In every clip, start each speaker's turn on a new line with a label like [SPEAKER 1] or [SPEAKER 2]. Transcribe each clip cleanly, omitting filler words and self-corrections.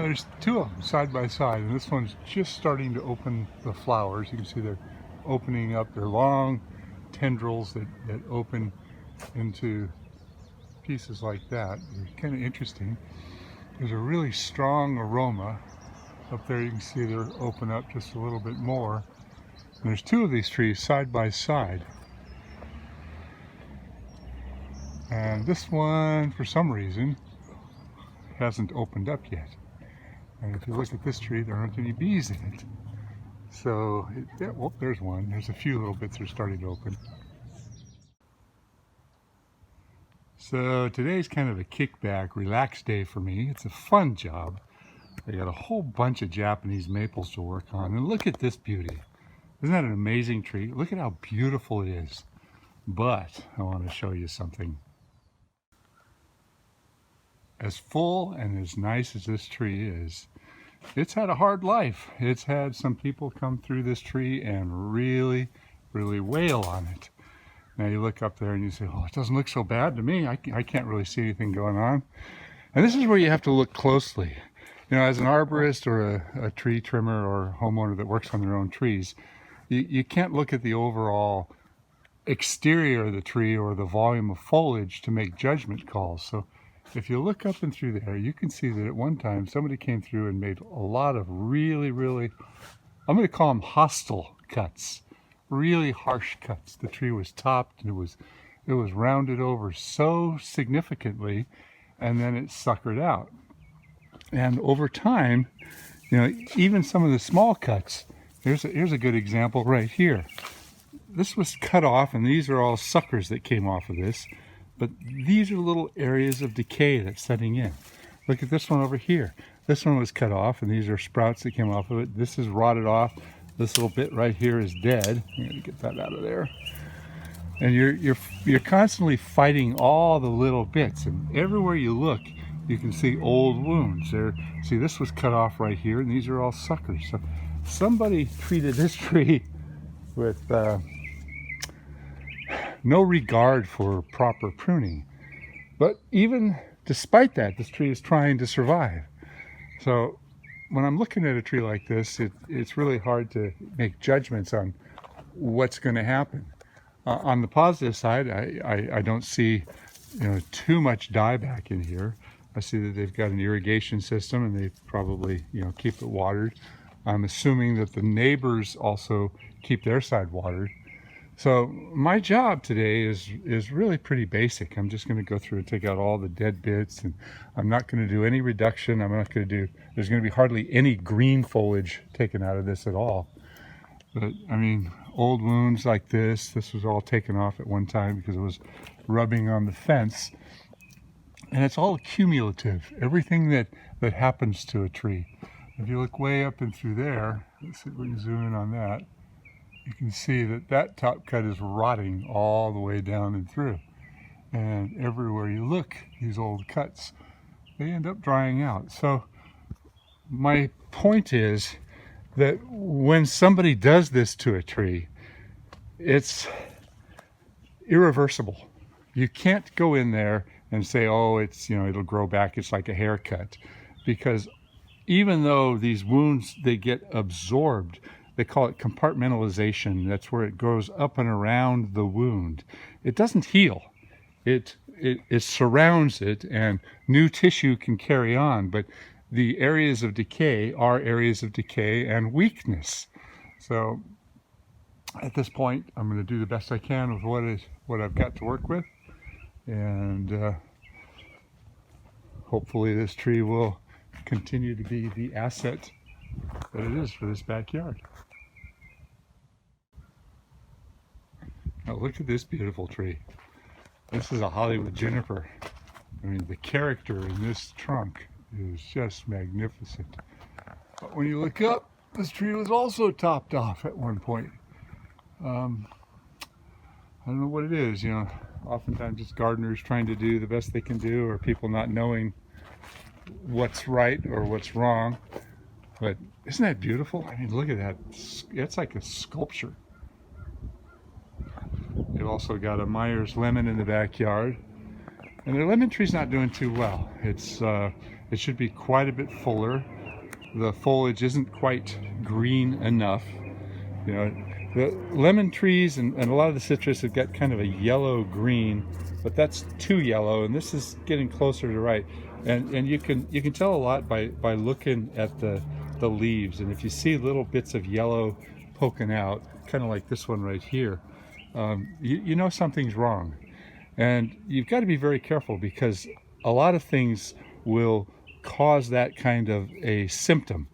[SPEAKER 1] there's two of them side by side, and this one's just starting to open the flowers. You can see they're opening up their long tendrils that open into pieces like that. They're kind of interesting. There's a really strong aroma. Up there you can see they're open up just a little bit more. And there's two of these trees side by side. And this one, for some reason, hasn't opened up yet. And if you look at this tree, there aren't any bees in it. So, well, there's one. There's a few little bits that are starting to open. So today's kind of a kickback, relaxed day for me. It's a fun job. I got a whole bunch of Japanese maples to work on. And look at this beauty. Isn't that an amazing tree? Look at how beautiful it is. But I want to show you something. As full and as nice as this tree is, it's had a hard life. It's had some people come through this tree and really, really wail on it. Now you look up there and you say, oh, it doesn't look so bad to me. I can't really see anything going on. And this is where you have to look closely. You know, as an arborist or a tree trimmer or homeowner that works on their own trees, you can't look at the overall exterior of the tree or the volume of foliage to make judgment calls. So if you look up and through there, you can see that at one time somebody came through and made a lot of really, really, I'm going to call them hostile cuts, really harsh cuts. The tree was topped, it was rounded over so significantly, and then it suckered out. And over time, you know, even some of the small cuts, here's a good example right here. This was cut off, and these are all suckers that came off of this. But these are little areas of decay that's setting in. Look at this one over here. This one was cut off, and these are sprouts that came off of it. This is rotted off. This little bit right here is dead. I'm going to get that out of there. And you're constantly fighting all the little bits, and everywhere you look, you can see old wounds. There, see, this was cut off right here, and these are all suckers. So somebody treated this tree with no regard for proper pruning. But even despite that, this tree is trying to survive. So when I'm looking at a tree like this, it's really hard to make judgments on what's going to happen. On the positive side, I don't see, you know, too much dieback in here. I see that they've got an irrigation system, and they probably, you know, keep it watered. I'm assuming that the neighbors also keep their side watered. So my job today is really pretty basic. I'm just going to go through and take out all the dead bits, and I'm not going to do any reduction. I'm not going to do, there's going to be hardly any green foliage taken out of this at all. But I mean, old wounds like this was all taken off at one time because it was rubbing on the fence. And it's all cumulative, everything that happens to a tree. If you look way up and through there, let's see if we can zoom in on that. You can see that top cut is rotting all the way down and through. And everywhere you look, these old cuts, they end up drying out. So my point is that when somebody does this to a tree, it's irreversible. You can't go in there and say, oh, it's, you know, it'll grow back, it's like a haircut. Because even though these wounds, they get absorbed, they call it compartmentalization. That's where it goes up and around the wound. It doesn't heal. It surrounds it, and new tissue can carry on. But the areas of decay are areas of decay and weakness. So at this point, I'm going to do the best I can with what I've got to work with. And hopefully this tree will continue to be the asset that it is for this backyard. Now look at this beautiful tree. This is a Hollywood juniper. I mean, the character in this trunk is just magnificent. But when you look up, this tree was also topped off at one point. I don't know what it is, you know. Oftentimes it's gardeners trying to do the best they can do, or people not knowing what's right or what's wrong. But isn't that beautiful? I mean, look at that. It's like a sculpture. They've also got a Myers lemon in the backyard, and their lemon tree's not doing too well. It should be quite a bit fuller. the foliage isn't quite green enough. You know, the lemon trees and a lot of the citrus have got kind of a yellow green, but that's too yellow, and this is getting closer to right. And you can tell a lot by looking at the leaves, and if you see little bits of yellow poking out, kind of like this one right here, you know something's wrong. And you've got to be very careful, because a lot of things will cause that kind of a symptom.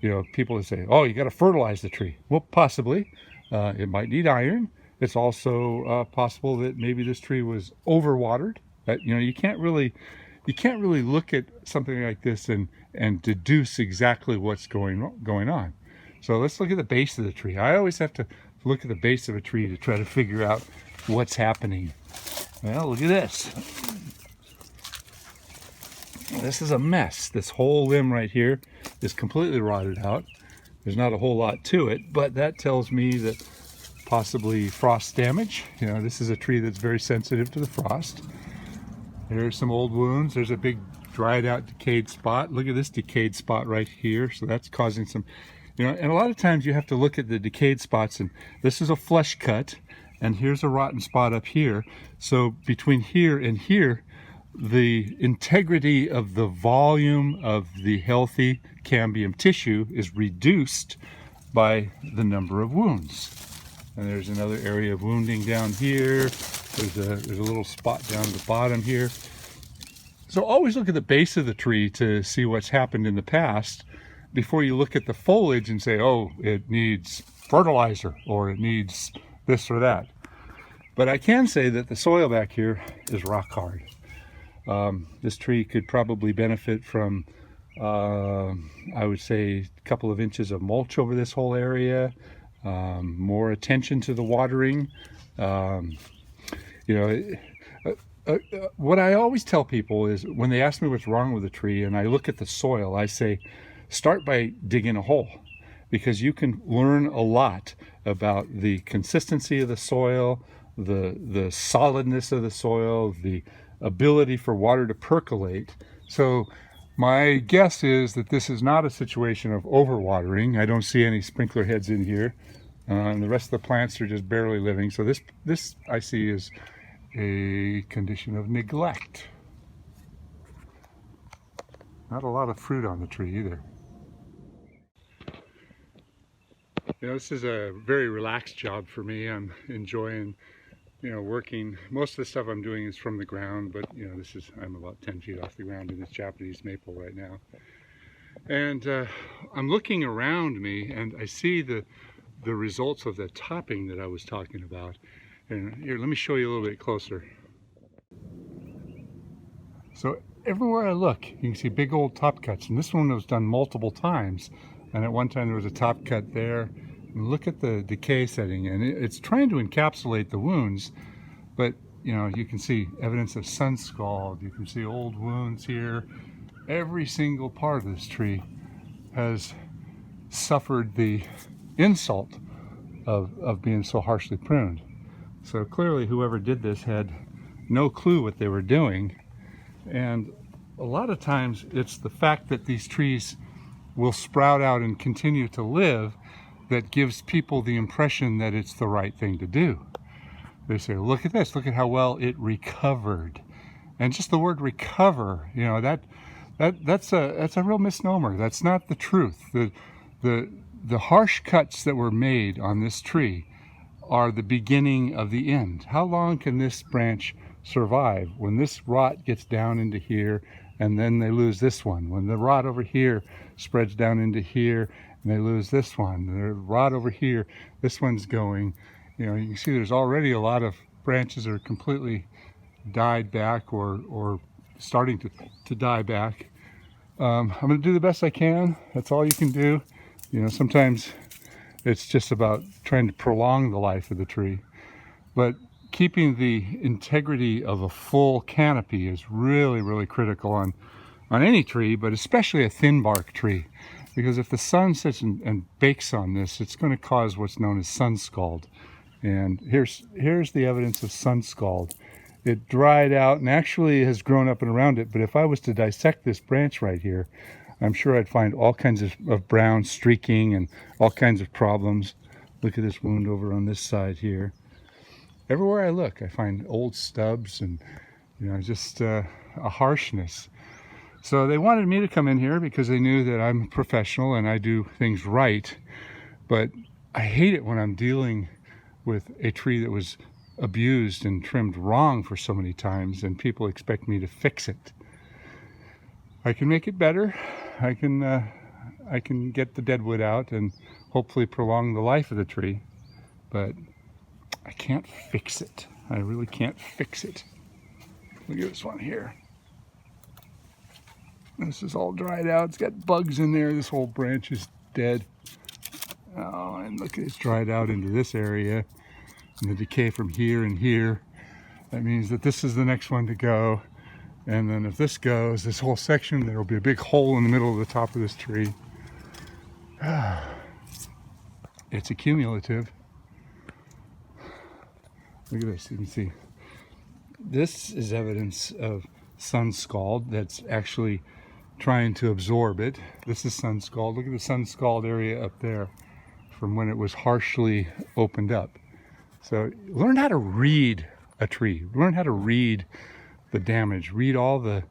[SPEAKER 1] You know, people will say, oh, you got to fertilize the tree. Well, possibly. It might need iron. It's also possible that maybe this tree was overwatered. You know, you can't really look at something like this and deduce exactly what's going on. So let's look at the base of the tree. I always have to look at the base of a tree to try to figure out what's happening. Well, look at this. This is a mess. This whole limb right here is completely rotted out. There's not a whole lot to it, but that tells me that possibly frost damage. You know, this is a tree that's very sensitive to the frost. There's some old wounds. There's a big dried out decayed spot. Look at this decayed spot right here. So that's causing some, you know, and a lot of times you have to look at the decayed spots, and this is a flesh cut, and here's a rotten spot up here. So between here and here, the integrity of the volume of the healthy cambium tissue is reduced by the number of wounds. And there's another area of wounding down here. There's a little spot down at the bottom here. So always look at the base of the tree to see what's happened in the past before you look at the foliage and say, oh, it needs fertilizer or it needs this or that. But I can say that the soil back here is rock hard. This tree could probably benefit from, I would say, a couple of inches of mulch over this whole area, more attention to the watering. You know, what I always tell people is when they ask me what's wrong with the tree and I look at the soil, I say, start by digging a hole, because you can learn a lot about the consistency of the soil, the solidness of the soil, the ability for water to percolate. So my guess is that this is not a situation of overwatering. I don't see any sprinkler heads in here, and the rest of the plants are just barely living. So this I see is a condition of neglect. Not a lot of fruit on the tree either. You know, this is a very relaxed job for me. I'm enjoying, you know, working. Most of the stuff I'm doing is from the ground, but you know, I'm about 10 feet off the ground in this Japanese maple right now. And I'm looking around me and I see the results of the topping that I was talking about. And here, let me show you a little bit closer. So everywhere I look, you can see big old top cuts, and this one was done multiple times. And at one time there was a top cut there. And look at the decay setting, and it's trying to encapsulate the wounds, but you know, you can see evidence of sun scald. You can see old wounds here. Every single part of this tree has suffered the insult of being so harshly pruned. So clearly whoever did this had no clue what they were doing. And a lot of times it's the fact that these trees will sprout out and continue to live that gives people the impression that it's the right thing to do. They say, look at this, look at how well it recovered. And just the word recover, you know, that's a real misnomer. That's not the truth. The harsh cuts that were made on this tree are the beginning of the end. How long can this branch survive? When this rot gets down into here, and then they lose this one. When the rot over here spreads down into here, and they lose this one. The rot over here, this one's going. You know, you can see there's already a lot of branches that are completely died back or starting to die back. I'm going to do the best I can. That's all you can do. You know, sometimes it's just about trying to prolong the life of the tree. But keeping the integrity of a full canopy is really, really critical on any tree, but especially a thin bark tree. Because if the sun sits and bakes on this, it's going to cause what's known as sun scald. And here's the evidence of sun scald. It dried out and actually has grown up and around it, but if I was to dissect this branch right here, I'm sure I'd find all kinds of brown streaking and all kinds of problems. Look at this wound over on this side here. Everywhere I look, I find old stubs and, just a harshness. So they wanted me to come in here because they knew that I'm a professional and I do things right. But I hate it when I'm dealing with a tree that was abused and trimmed wrong for so many times and people expect me to fix it. I can make it better. I can get the dead wood out and hopefully prolong the life of the tree, but I can't fix it. I really can't fix it. Look at this one here. This is all dried out. It's got bugs in there. This whole branch is dead. Oh, and look, it's dried out into this area. And the decay from here and here. That means that this is the next one to go. And then if this goes, this whole section, there will be a big hole in the middle of the top of this tree. It's accumulative. Look at this, you can see. This is evidence of sun scald that's actually trying to absorb it. This is sun scald. Look at the sun scald area up there from when it was harshly opened up. So learn how to read a tree. Learn how to read the damage. Read all the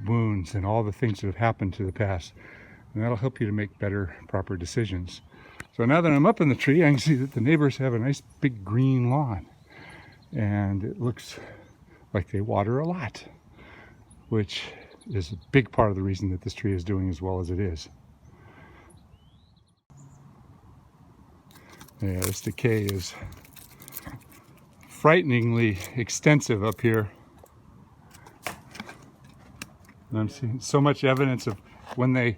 [SPEAKER 1] wounds and all the things that have happened to the past. And that'll help you to make better, proper decisions. So now that I'm up in the tree, I can see that the neighbors have a nice big green lawn. And it looks like they water a lot, which is a big part of the reason that this tree is doing as well as it is. Yeah, this decay is frighteningly extensive up here. And I'm seeing so much evidence of when they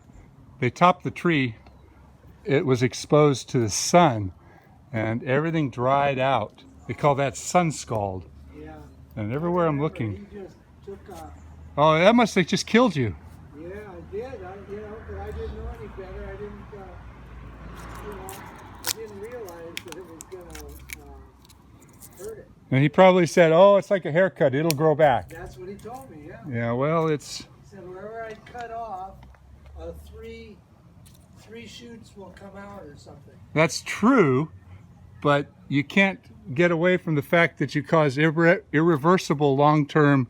[SPEAKER 1] topped the tree, it was exposed to the sun and everything dried out. They call that sun scald. Yeah. And everywhere I'm looking.
[SPEAKER 2] He just took
[SPEAKER 1] oh, that must have just killed you.
[SPEAKER 2] Yeah, I did. But I didn't know any better. I didn't realize that it was going to hurt it.
[SPEAKER 1] And he probably said, oh, it's like a haircut. It'll grow back.
[SPEAKER 2] That's what he told me, yeah.
[SPEAKER 1] Yeah, well, it's...
[SPEAKER 2] He said wherever I cut off, three shoots will come out or something.
[SPEAKER 1] That's true, but you can't get away from the fact that you cause irreversible long-term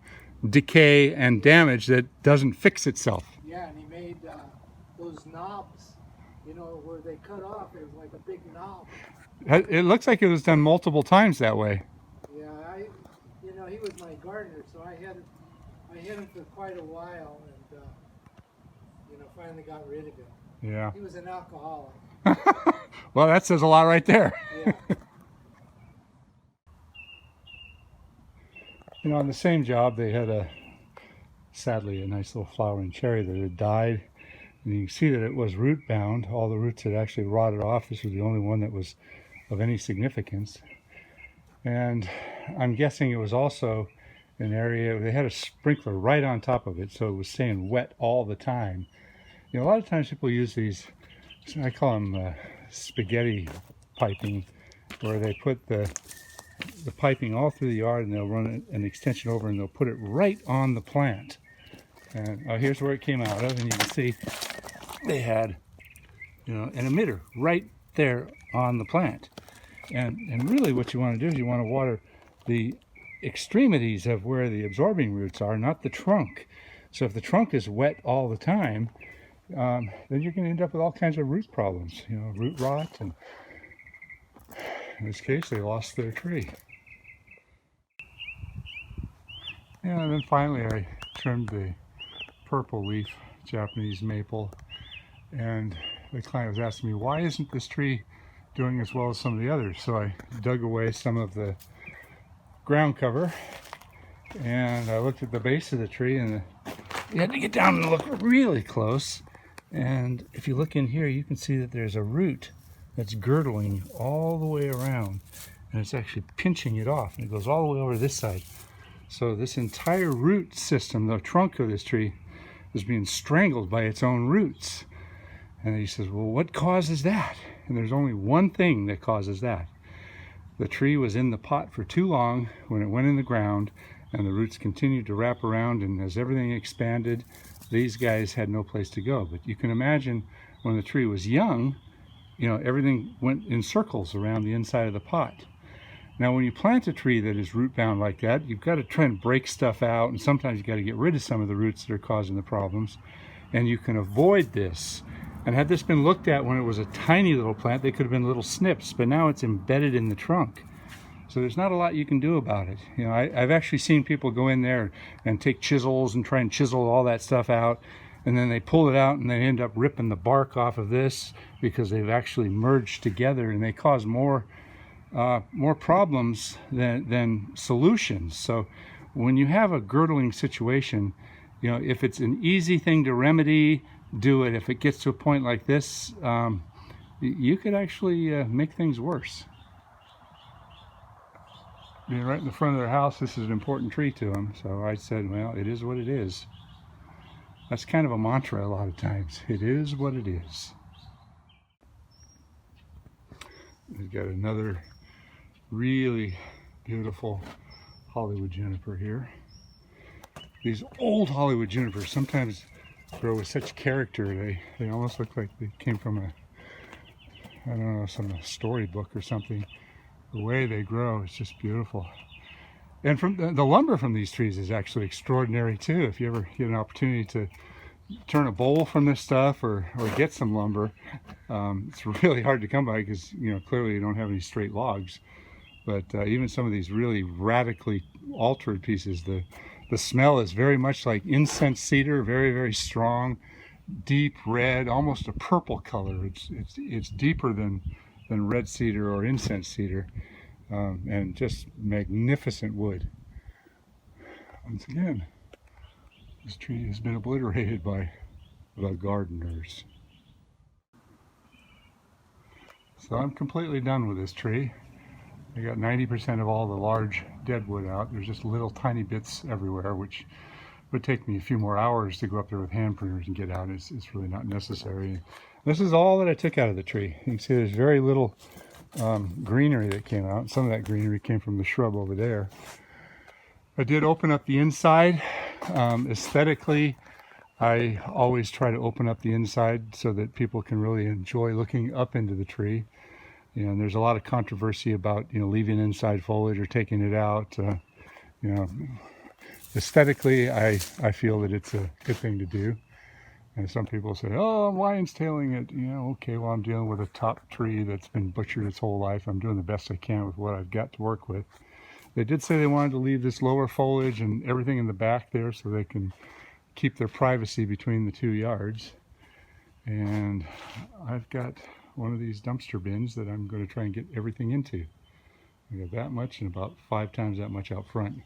[SPEAKER 1] decay and damage that doesn't fix itself.
[SPEAKER 2] Yeah, and he made those knobs, where they cut off, it was like a big knob.
[SPEAKER 1] It looks like it was done multiple times that way.
[SPEAKER 2] Yeah, he was my gardener, so I had him for quite a while, and finally got rid of him.
[SPEAKER 1] Yeah.
[SPEAKER 2] He was an alcoholic.
[SPEAKER 1] Well, that says a lot right there. Yeah. On the same job, they had sadly, a nice little flowering cherry that had died. And you can see that it was root bound. All the roots had actually rotted off. This was the only one that was of any significance. And I'm guessing it was also an area, they had a sprinkler right on top of it, so it was staying wet all the time. A lot of times people use these, I call them spaghetti piping, where they put the piping all through the yard and they'll run an extension over and they'll put it right on the plant. And here's where it came out of, and you can see they had an emitter right there on the plant. And really what you want to do is you want to water the extremities of where the absorbing roots are, not the trunk. So if the trunk is wet all the time, then you're going to end up with all kinds of root problems, root rot, and in this case they lost their tree. And then finally I trimmed the purple leaf Japanese maple, and the client was asking me, why isn't this tree doing as well as some of the others? So I dug away some of the ground cover and I looked at the base of the tree, and you had to get down and look really close. And if you look in here, you can see that there's a root that's girdling all the way around, and it's actually pinching it off, and it goes all the way over this side. So this entire root system, the trunk of this tree, is being strangled by its own roots. And he says, well, what causes that? And there's only one thing that causes that. The tree was in the pot for too long when it went in the ground, and the roots continued to wrap around, and as everything expanded, these guys had no place to go. But you can imagine when the tree was young, you know, everything went in circles around the inside of the pot. Now, when you plant a tree that is root bound like that, you've got to try and break stuff out, and sometimes you've got to get rid of some of the roots that are causing the problems. And you can avoid this. And had this been looked at when it was a tiny little plant, they could have been little snips, but now it's embedded in the trunk. So there's not a lot you can do about it. You know, I've actually seen people go in there and take chisels and try and chisel all that stuff out, and then they pull it out and they end up ripping the bark off of this because they've actually merged together, and they cause more problems than solutions. So when you have a girdling situation, you know, if it's an easy thing to remedy, do it. If it gets to a point like this, you could actually make things worse. Being right in the front of their house, this is an important tree to them. So I said, well, it is what it is. That's kind of a mantra a lot of times. It is what it is. We've got another really beautiful Hollywood juniper here. These old Hollywood junipers sometimes grow with such character. They almost look like they came from a, I don't know, some storybook or something. The way they grow is just beautiful. And from the lumber from these trees is actually extraordinary too. If you ever get an opportunity to turn a bowl from this stuff or get some lumber, it's really hard to come by because, you know, clearly you don't have any straight logs. But even some of these really radically altered pieces, the smell is very much like incense cedar, very, very strong, deep red, almost a purple color. It's deeper than red cedar or incense cedar, and just magnificent wood. Once again, this tree has been obliterated by the gardeners. So I'm completely done with this tree. I got 90% of all the large dead wood out. There's just little tiny bits everywhere, which would take me a few more hours to go up there with hand pruners and get out. It's really not necessary. This is all that I took out of the tree. You can see there's very little greenery that came out. Some of that greenery came from the shrub over there. I did open up the inside. Aesthetically, I always try to open up the inside so that people can really enjoy looking up into the tree. You know, there's a lot of controversy about, you know, leaving inside foliage or taking it out. You know, aesthetically, I feel that it's a good thing to do. And some people say, oh, I'm lion's tailing it. You know, okay, well, I'm dealing with a top tree that's been butchered its whole life. I'm doing the best I can with what I've got to work with. They did say they wanted to leave this lower foliage and everything in the back there so they can keep their privacy between the 2 yards. And I've got one of these dumpster bins that I'm going to try and get everything into. I got that much and about 5 times that much out front.